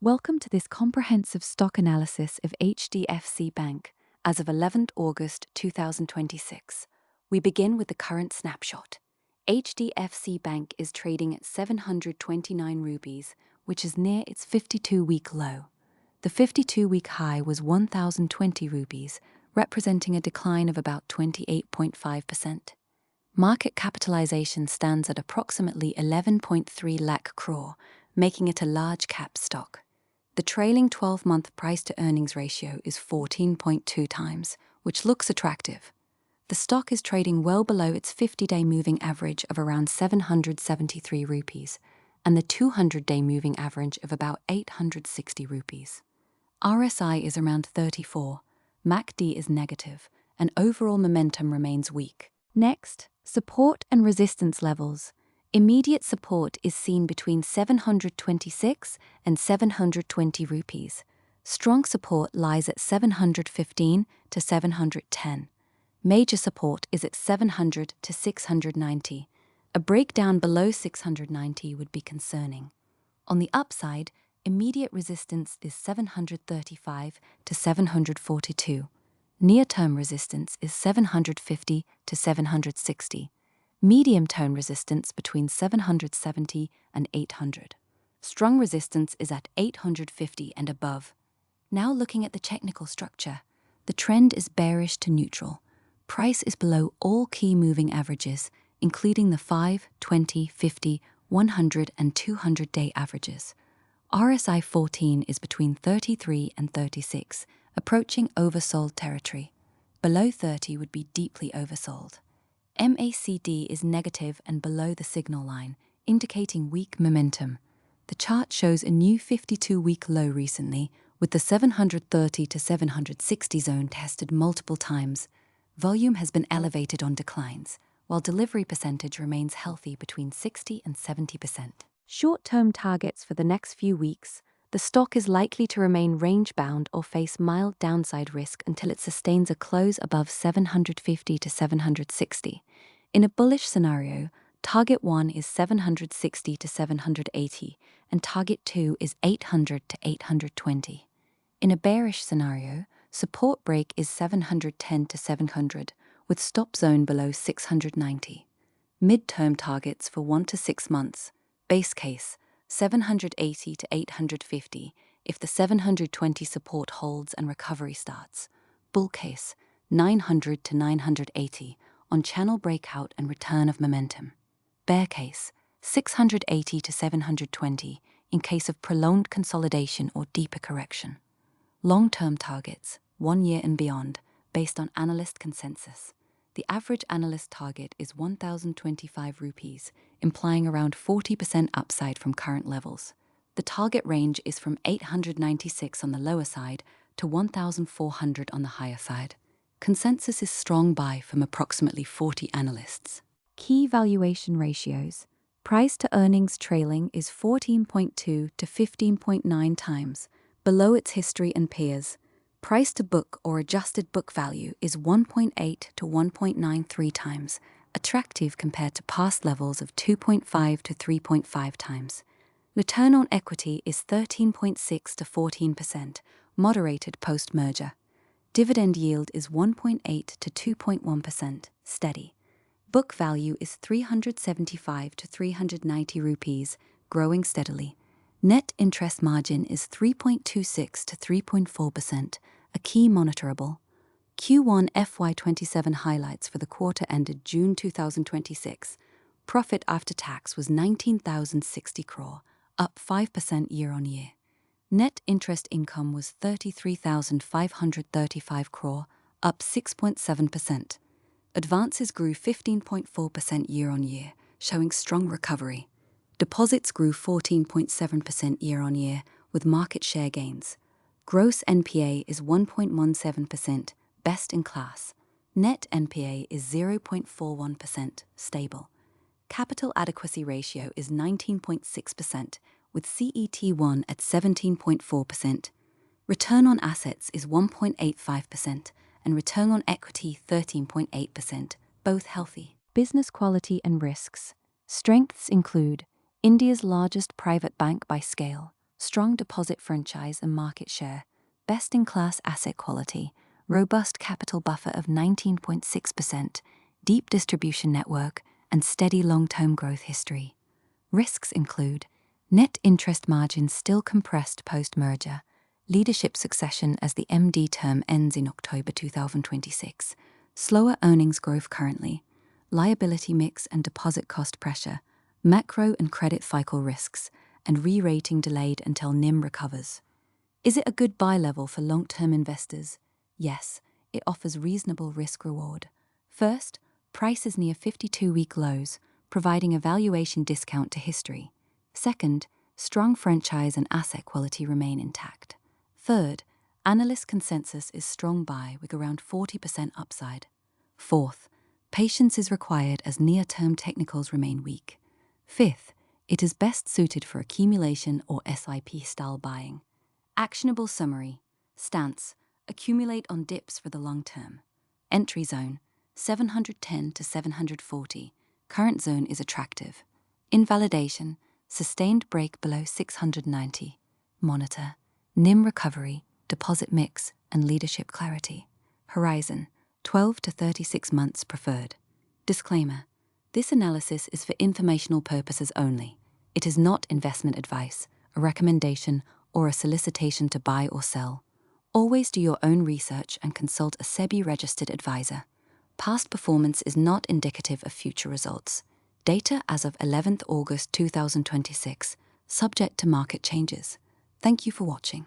Welcome to this comprehensive stock analysis of HDFC Bank as of 11th August 2026. We begin with the current snapshot. HDFC Bank is trading at 729 rupees, which is near its 52-week low. The 52-week high was 1,020 rupees, representing a decline of about 28.5%. Market capitalization stands at approximately 11.3 lakh crore, making it a large cap stock. The trailing 12-month price-to-earnings ratio is 14.2 times, which looks attractive. The stock is trading well below its 50-day moving average of around 773 rupees and the 200-day moving average of about 860 rupees. RSI is around 34, MACD is negative, and overall momentum remains weak. Next, support and resistance levels. Immediate support is seen between 726 and 720 rupees. Strong support lies at 715 to 710. Major support is at 700 to 690. A breakdown below 690 would be concerning. On the upside, immediate resistance is 735 to 742. Near-term resistance is 750 to 760. Medium-term resistance between 770 and 800. Strong resistance is at 850 and above. Now looking at the technical structure, the trend is bearish to neutral. Price is below all key moving averages, including the 5, 20, 50, 100 and 200-day averages. RSI 14 is between 33 and 36, approaching oversold territory. Below 30 would be deeply oversold. MACD is negative and below the signal line, indicating weak momentum. The chart shows a new 52-week low recently, with the 730 to 760 zone tested multiple times. Volume has been elevated on declines, while delivery percentage remains healthy between 60 and 70%. Short-term targets for the next few weeks. The stock is likely to remain range-bound or face mild downside risk until it sustains a close above 750 to 760. In a bullish scenario, target 1 is 760 to 780, and target 2 is 800 to 820. In a bearish scenario, support break is 710 to 700, with stop zone below 690. Mid-term targets for 1 to 6 months. Base case, 780 to 850 if the 720 support holds and recovery starts. Bull case, 900 to 980 on channel breakout and return of momentum. Bear case, 680 to 720 in case of prolonged consolidation or deeper correction. Long-term targets, 1 year and beyond, based on analyst consensus. The average analyst target is 1,025 rupees, implying around 40% upside from current levels. The target range is from 896 on the lower side to 1,400 on the higher side. Consensus is strong buy from approximately 40 analysts. Key valuation ratios. Price to earnings trailing is 14.2 to 15.9 times, below its history and peers. Price to book or adjusted book value is 1.8 to 1.93 times, attractive compared to past levels of 2.5 to 3.5 times. Return on equity is 13.6 to 14%, moderated post-merger. Dividend yield is 1.8 to 2.1%, steady. Book value is 375 to 390 rupees, growing steadily. Net interest margin is 3.26 to 3.4%, a key monitorable. Q1 FY27 highlights for the quarter ended June 2026. Profit after tax was 19,060 crore, up 5% year-on-year. Net interest income was 33,535 crore, up 6.7%. Advances grew 15.4% year-on-year, showing strong recovery. Deposits grew 14.7% year-on-year, with market share gains. Gross NPA is 1.17%, best in class. Net NPA is 0.41%, stable. Capital adequacy ratio is 19.6%, with CET1 at 17.4%. Return on assets is 1.85%, and return on equity 13.8%, both healthy. Business quality and risks. Strengths include India's largest private bank by scale, strong deposit franchise and market share, best-in-class asset quality, robust capital buffer of 19.6%, deep distribution network, and steady long-term growth history. Risks include net interest margins still compressed post-merger, leadership succession as the MD term ends in October 2026, slower earnings growth currently, liability mix and deposit cost pressure, macro and credit cycle risks, and re-rating delayed until NIM recovers. Is it a good buy level for long-term investors? Yes, it offers reasonable risk-reward. First, price is near 52-week lows, providing a valuation discount to history. Second, strong franchise and asset quality remain intact. Third, analyst consensus is strong buy with around 40% upside. Fourth, patience is required as near-term technicals remain weak. Fifth, it is best suited for accumulation or SIP-style buying. Actionable summary. Stance: accumulate on dips for the long term. Entry zone: 710 to 740. Current zone is attractive. Invalidation: sustained break below 690. Monitor: NIM recovery, deposit mix, and leadership clarity. Horizon: 12 to 36 months preferred. Disclaimer: this analysis is for informational purposes only. It is not investment advice, a recommendation, or a solicitation to buy or sell. Always do your own research and consult a SEBI-registered advisor. Past performance is not indicative of future results. Data as of 11th August 2026, subject to market changes. Thank you for watching.